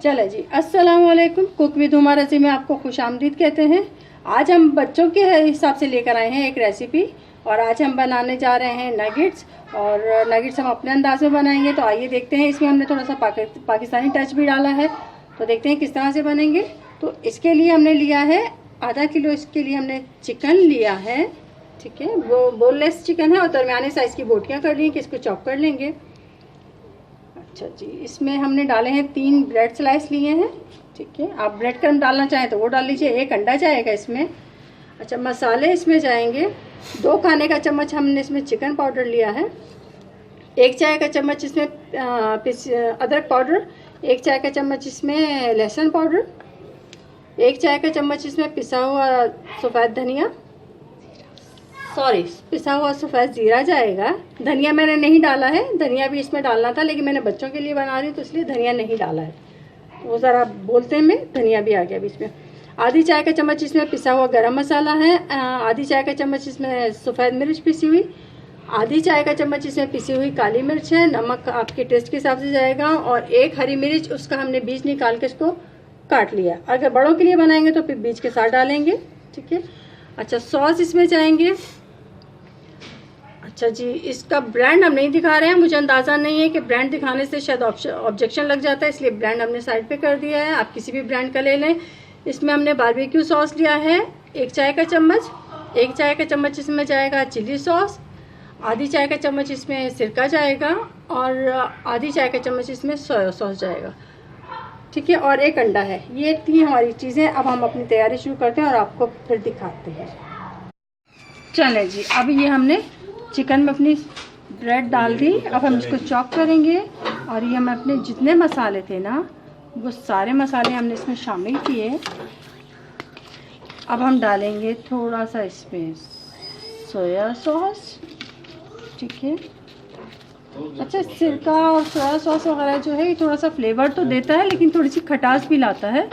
चले जी, अस्सलाम वालेकुम। कुक विद हुमा रज़ी में आपको खुशामदीद कहते हैं। आज हम बच्चों के हिसाब से लेकर आए हैं एक रेसिपी, और आज हम बनाने जा रहे हैं नगेट्स। और नगेट्स हम अपने अंदाज में बनाएंगे, तो आइए देखते हैं। इसमें हमने थोड़ा सा पाकिस्तानी टच भी डाला है, तो देखते हैं किस तरह से बनेंगे। तो इसके लिए हमने लिया है आधा किलो, इसके लिए हमने चिकन लिया है। ठीक है, वो बोनलेस चिकन है और दरमियाने साइज़ की बोटियाँ कर ली कि इसको चॉप कर लेंगे। अच्छा जी, इसमें हमने डाले हैं 3 ब्रेड स्लाइस लिए हैं। ठीक है, आप ब्रेड क्रम्ब डालना चाहें तो वो डाल लीजिए। 1 अंडा जाएगा इसमें। अच्छा, मसाले इसमें जाएंगे 2 खाने का चम्मच हमने इसमें चिकन पाउडर लिया है। 1 चाय का चम्मच इसमें अदरक पाउडर। 1 चाय का चम्मच इसमें लहसुन पाउडर। 1 चाय का चम्मच इसमें पिसा हुआ सफ़ेद धनिया, पिसा हुआ सफ़ेद ज़ीरा जाएगा। धनिया मैंने नहीं डाला है, धनिया भी इसमें डालना था लेकिन मैंने बच्चों के लिए बना रही तो इसलिए धनिया नहीं डाला है। वो ज़रा बोलते में धनिया भी आ गया बीच में। आधी चाय का चम्मच इसमें पिसा हुआ गरम मसाला है। आधी चाय का चम्मच इसमें सफ़ेद मिर्च पिसी हुई। आधी चाय का चम्मच इसमें पिसी हुई काली मिर्च है। नमक आपके टेस्ट के हिसाब से जाएगा। और 1 हरी मिर्च, उसका हमने बीज निकाल के इसको काट लिया। अगर बड़ों के लिए बनाएंगे तो फिर बीज के साथ डालेंगे। ठीक है। अच्छा, सॉस इसमें जाएंगे। अच्छा जी, इसका ब्रांड हम नहीं दिखा रहे हैं, मुझे अंदाज़ा नहीं है कि ब्रांड दिखाने से शायद ऑब्जेक्शन लग जाता है, इसलिए ब्रांड हमने साइड पे कर दिया है। आप किसी भी ब्रांड का ले लें। इसमें हमने बारबेक्यू सॉस लिया है 1 चाय का चम्मच। 1 चाय का चम्मच इसमें जाएगा चिली सॉस। आधी चाय का चम्मच इसमें सिरका जाएगा। और आधी चाय का चम्मच इसमें सोया सॉस जाएगा। ठीक है, और 1 अंडा है। ये थी हमारी चीज़ें। अब हम अपनी तैयारी शुरू करते हैं और आपको फिर दिखाते हैं। चलें जी, अब ये हमने चिकन में अपनी ब्रेड डाल दी। अब हम इसको चॉप करेंगे। और ये हम अपने जितने मसाले थे ना, वो सारे मसाले हमने इसमें शामिल किए। अब हम डालेंगे थोड़ा सा इसमें सोया सॉस। ठीक है। अच्छा, सिरका और सोया सॉस वगैरह जो है ये थोड़ा सा फ्लेवर तो देता है लेकिन थोड़ी सी खटास भी लाता है,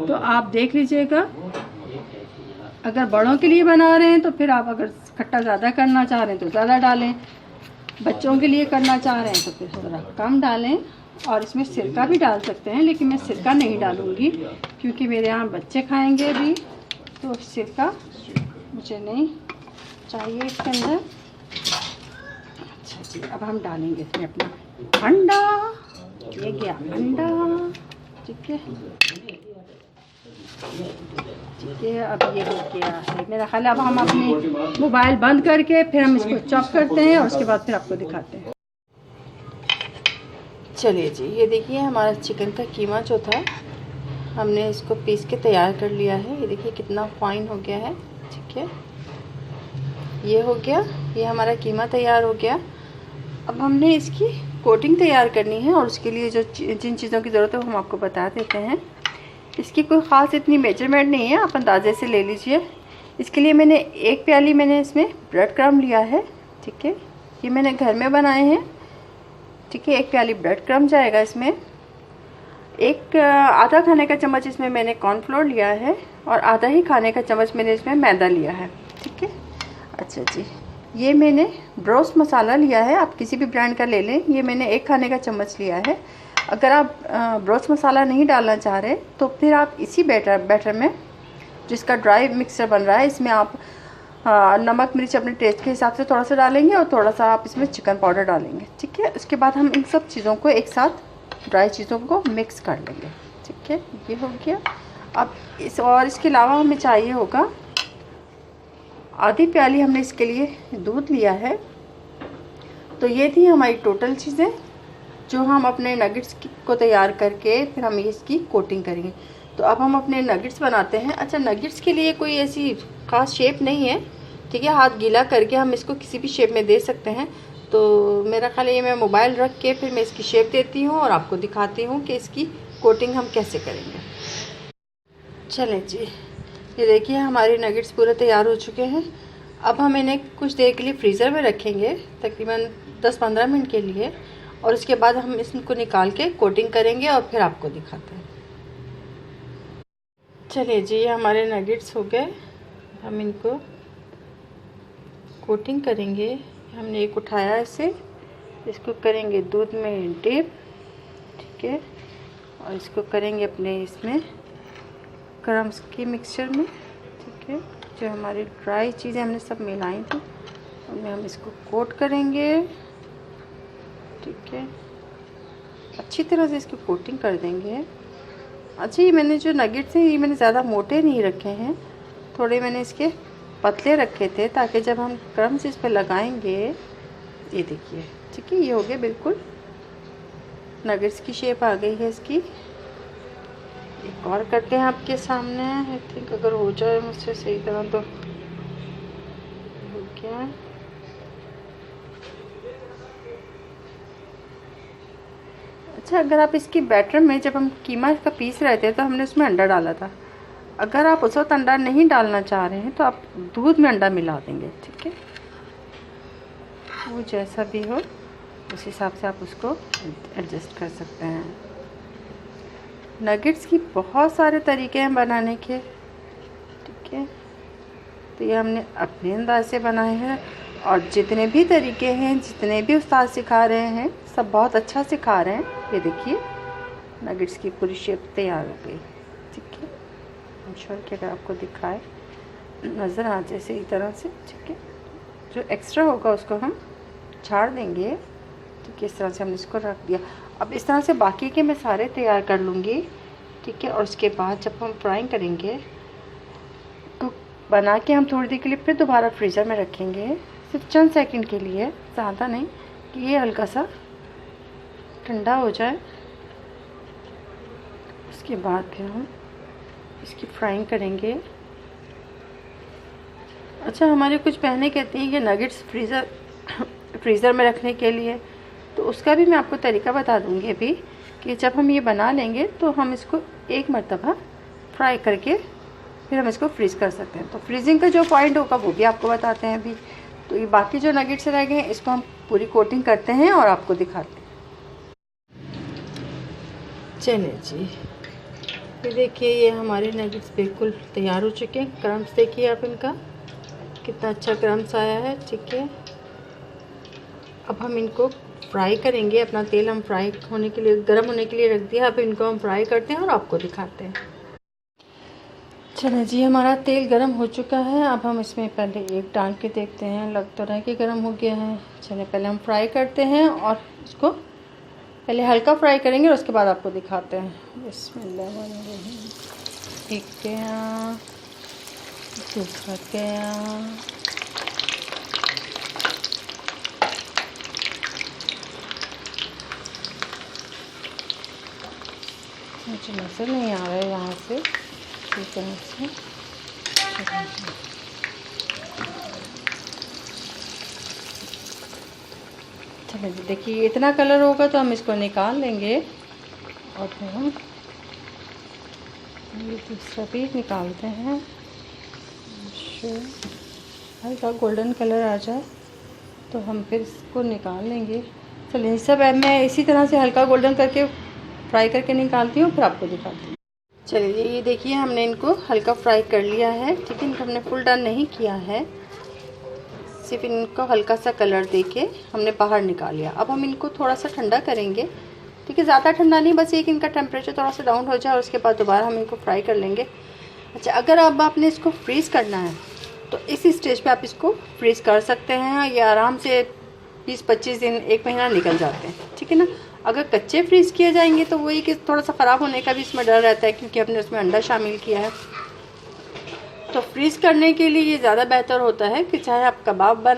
तो आप देख लीजिएगा। अगर बड़ों के लिए बना रहे हैं तो फिर आप अगर खट्टा ज़्यादा करना चाह रहे हैं तो ज़्यादा डालें, बच्चों के लिए करना चाह रहे हैं तो फिर थोड़ा कम डालें। और इसमें सिरका भी डाल सकते हैं, लेकिन मैं सिरका नहीं डालूँगी क्योंकि मेरे यहाँ बच्चे खाएंगे अभी, तो सिरका मुझे नहीं चाहिए इसके अंदर। अच्छा जी, अब हम डालेंगे इसमें अपना अंडा। ये गया अंडा। ठीक है, ठीक है। अब ये हो गया है मेरा ख्याल। अब हम अपने मोबाइल बंद करके फिर हम इसको चॉप करते हैं और उसके बाद फिर आपको दिखाते हैं। चलिए जी, ये देखिए हमारा चिकन का कीमा जो था हमने इसको पीस के तैयार कर लिया है। ये देखिए कितना फाइन हो गया है। ठीक है, ये हो गया, ये हमारा कीमा तैयार हो गया। अब हमने इसकी कोटिंग तैयार करनी है और उसके लिए जो जिन चीज़ों की ज़रूरत है वो हम आपको बता देते हैं। इसकी कोई ख़ास इतनी मेजरमेंट नहीं है, आप अंदाजे से ले लीजिए। इसके लिए मैंने 1 प्याली मैंने इसमें ब्रेड क्रम्ब लिया है। ठीक है, ये मैंने घर में बनाए हैं। ठीक है, 1 प्याली ब्रेड क्रम्ब जाएगा इसमें। आधा खाने का चम्मच इसमें मैंने कॉर्नफ्लोर लिया है और आधा ही खाने का चम्मच मैंने इसमें मैदा लिया है। ठीक है। अच्छा जी, ये मैंने ब्रोस्ट मसाला लिया है, आप किसी भी ब्रांड का ले लें। ये मैंने 1 खाने का चम्मच लिया है। अगर आप ब्रोस्ट मसाला नहीं डालना चाह रहे तो फिर आप इसी बैटर में, जिसका ड्राई मिक्सचर बन रहा है, इसमें आप नमक मिर्च अपने टेस्ट के हिसाब से थोड़ा सा डालेंगे और थोड़ा सा आप इसमें चिकन पाउडर डालेंगे। ठीक है, उसके बाद हम इन सब चीज़ों को एक साथ, ड्राई चीज़ों को मिक्स कर लेंगे। ठीक है, ये हो गया। अब इसके अलावा हमें चाहिए होगा आधी प्याली हमने इसके लिए दूध लिया है। तो ये थी हमारी टोटल चीज़ें जो हम अपने नगेट्स को तैयार करके फिर हम इसकी कोटिंग करेंगे। तो अब हम अपने नगेट्स बनाते हैं। अच्छा, नगेट्स के लिए कोई ऐसी ख़ास शेप नहीं है। ठीक है, हाथ गीला करके हम इसको किसी भी शेप में दे सकते हैं। तो मेरा ख्याल है ये मैं मोबाइल रख के फिर मैं इसकी शेप देती हूँ और आपको दिखाती हूँ कि इसकी कोटिंग हम कैसे करेंगे। चलें जी, ये देखिए हमारे नगेट्स पूरे तैयार हो चुके हैं। अब हम इन्हें कुछ देर के लिए फ्रीज़र में रखेंगे, तकरीबन 10-15 मिनट के लिए, और उसके बाद हम इसको निकाल के कोटिंग करेंगे और फिर आपको दिखाते हैं। चलिए जी, ये हमारे नगेट्स हो गए। हम इनको कोटिंग करेंगे। हमने एक उठाया इसे, इसको करेंगे दूध में डिप। ठीक है, और इसको करेंगे अपने इसमें क्रम्स की मिक्सचर में। ठीक है, जो हमारी ड्राई चीज़ें हमने सब मिलाई थी उनमें हम इसको कोट करेंगे। ठीक है, अच्छी तरह से इसकी कोटिंग कर देंगे। अच्छा, ये मैंने जो नगेट्स हैं ये मैंने ज़्यादा मोटे नहीं रखे हैं, थोड़े मैंने इसके पतले रखे थे ताकि जब हम क्रम्स इस पे लगाएंगे, ये देखिए। ठीक है, ये हो गया बिल्कुल नगेट्स की शेप आ गई है इसकी। एक और करते हैं आपके सामने। आई थिंक अगर हो जाए मुझसे सही तरह तो हो गया। अच्छा, अगर आप इसकी बैटर में जब हम कीमा का पीस रहे थे तो हमने उसमें अंडा डाला था। अगर आप उस वक्त अंडा नहीं डालना चाह रहे हैं तो आप दूध में अंडा मिला देंगे। ठीक है, वो जैसा भी हो उस हिसाब से आप उसको एडजस्ट कर सकते हैं। नगेट्स की बहुत सारे तरीके हैं बनाने के। ठीक है, तो ये हमने अपने अंदाज से बनाए हैं और जितने भी तरीके हैं, जितने भी उस्ताद सिखा रहे हैं, सब बहुत अच्छा सिखा रहे हैं। ये देखिए नगेट्स की पूरी शेप तैयार हो गई। ठीक है, आई एम श्योर कि अगर आपको दिखाए नज़र आ जाए सही तरह से। ठीक है, जो एक्स्ट्रा होगा उसको हम झाड़ देंगे। ठीक है, इस तरह से हमने इसको रख दिया। अब इस तरह से बाकी के मैं सारे तैयार कर लूँगी। ठीक है, और उसके बाद जब हम फ्राइंग करेंगे तो बना के हम थोड़ी देर के लिए फिर दोबारा फ्रीज़र में रखेंगे, सिर्फ चंद सेकंड के लिए, ज़्यादा नहीं, कि ये हल्का सा ठंडा हो जाए। उसके बाद फिर हम इसकी फ्राइंग करेंगे। अच्छा, हमारे कुछ बहनें कहती हैं कि नगेट्स फ्रीज़र में रखने के लिए, तो उसका भी मैं आपको तरीका बता दूंगी अभी, कि जब हम ये बना लेंगे तो हम इसको एक मरतबा फ्राई करके फिर हम इसको फ्रीज़ कर सकते हैं। तो फ्रीजिंग का जो पॉइंट होगा वो भी आपको बताते हैं अभी। तो ये बाकी जो नगेट्स रह गए हैं इसको हम पूरी कोटिंग करते हैं और आपको दिखाते हैं। चलिए जी, ये देखिए ये हमारे नगेट्स बिल्कुल तैयार हो चुके हैं। क्रम्स देखिए आप, इनका कितना अच्छा क्रम्स आया है। ठीक है, अब हम इनको फ्राई करेंगे। अपना तेल हम फ्राई होने के लिए, गर्म होने के लिए रख दिया। अब इनको हम फ्राई करते हैं और आपको दिखाते हैं। चलिए जी, हमारा तेल गर्म हो चुका है। अब हम इसमें पहले एक डाल के देखते हैं, लग तो रहा है कि गर्म हो गया है। चलिए पहले हम फ्राई करते हैं और इसको पहले हल्का फ्राई करेंगे और उसके बाद आपको दिखाते हैं। बिस्मिल्लाहिर्रहमानिर्रहीम। एक गया, दूसरा गया, मुझे नज़र नहीं आ रहा है यहाँ से इस तरह से। चलिए देखिए, इतना कलर होगा तो हम इसको निकाल लेंगे और फिर हम ये दूसरा भी निकालते हैं। हल्का गोल्डन कलर आ जाए तो हम फिर इसको निकाल लेंगे। चलिए सब मैं इसी तरह से हल्का गोल्डन करके फ्राई करके निकालती हूँ, फिर आपको दिखाती हूँ। चलिए ये देखिए, हमने इनको हल्का फ्राई कर लिया है। ठीक है, इनको हमने फुल डन नहीं किया है, सिर्फ इनको हल्का सा कलर देके हमने बाहर निकाल लिया। अब हम इनको थोड़ा सा ठंडा करेंगे। ठीक है, ज़्यादा ठंडा नहीं, बस एक इनका टेम्परेचर थोड़ा सा डाउन हो जाए और उसके बाद दोबारा हम इनको फ्राई कर लेंगे। अच्छा, अगर अब आपने इसको फ्रीज़ करना है तो इस स्टेज पे आप इसको फ्रीज़ कर सकते हैं। ये आराम से 20-25 दिन, 1 महीना निकल जाते हैं। ठीक है ना। अगर कच्चे फ्रीज़ किए जाएंगे तो वही कि थोड़ा सा ख़राब होने का भी इसमें डर रहता है, क्योंकि हमने उसमें अंडा शामिल किया है। तो फ्रीज़ करने के लिए ये ज़्यादा बेहतर होता है कि चाहे आप कबाब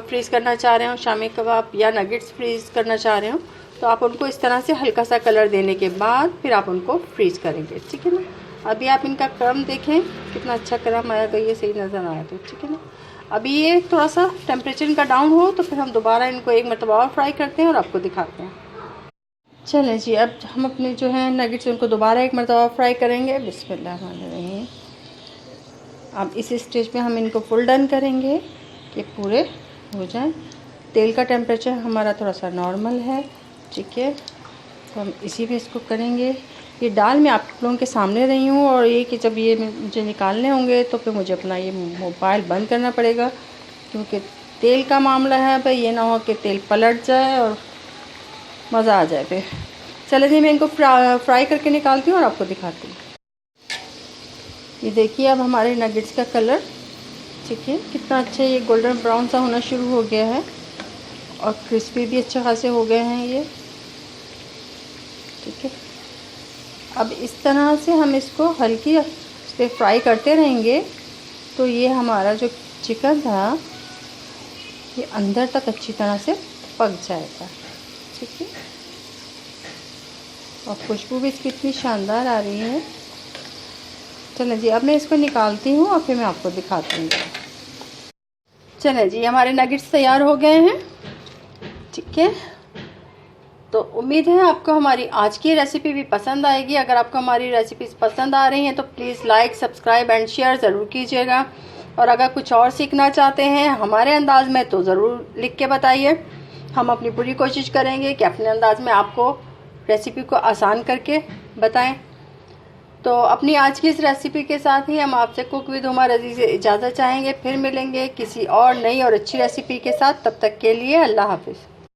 फ्रीज़ करना चाह रहे हो, शामी कबाब या नगेट्स फ्रीज़ करना चाह रहे हो, तो आप उनको इस तरह से हल्का सा कलर देने के बाद फिर आप उनको फ्रीज़ करेंगे। ठीक है ना। अभी आप इनका क्रम देखें, कितना अच्छा क्रम आया, ये सही नज़र आया तो। ठीक है ना। अभी ये थोड़ा सा टेम्परेचर इनका डाउन हो तो फिर हम दोबारा इनको एक मरतबा और फ्राई करते हैं और आपको दिखाते हैं। चलें जी, अब हम अपने जो है नगेट्स उनको दोबारा एक मरतबा फ्राई करेंगे। बिस्मिल्लाहिर्रहमानिर्रहीम। अब इस स्टेज पे हम इनको फुल डन करेंगे कि पूरे हो जाएं। तेल का टेम्परेचर हमारा थोड़ा सा नॉर्मल है। ठीक है, तो हम इसी पे इसको करेंगे। ये दाल मैं आप लोगों के सामने रही हूँ और ये कि जब ये मुझे निकालने होंगे तो फिर मुझे अपना ये मोबाइल बंद करना पड़ेगा, क्योंकि तेल का मामला है भाई। ये ना हो कि तेल पलट जाए और मज़ा आ जाए फिर चले जी मैं इनको फ्राई करके निकालती हूँ और आपको दिखाती हूँ। ये देखिए अब हमारे नगेट्स का कलर, ठीक है, कितना अच्छा ये गोल्डन ब्राउन सा होना शुरू हो गया है और क्रिस्पी भी अच्छे खासे हो गए हैं ये, ठीक है। अब इस तरह से हम इसको हल्की इस पर फ्राई करते रहेंगे तो ये हमारा जो चिकन था ये अंदर तक अच्छी तरह से पक जाएगा, ठीक है। और खुशबू भी इसकी इतनी शानदार आ रही है। चलें जी अब मैं इसको निकालती हूँ और फिर मैं आपको दिखाती हूँ। चलें जी हमारे नगेट्स तैयार हो गए हैं, ठीक है। तो उम्मीद है आपको हमारी आज की रेसिपी भी पसंद आएगी। अगर आपको हमारी रेसिपीज़ पसंद आ रही हैं तो please like, subscribe and share ज़रूर कीजिएगा। और अगर कुछ और सीखना चाहते हैं हमारे अंदाज में तो ज़रूर लिख के बताइए। हम अपनी पूरी कोशिश करेंगे कि अपने अंदाज में आपको रेसिपी को आसान करके बताएं। तो अपनी आज की इस रेसिपी के साथ ही हम आपसे कुक विद हुमा रज़ी से इजाज़त चाहेंगे। फिर मिलेंगे किसी और नई और अच्छी रेसिपी के साथ। तब तक के लिए अल्लाह हाफिज़।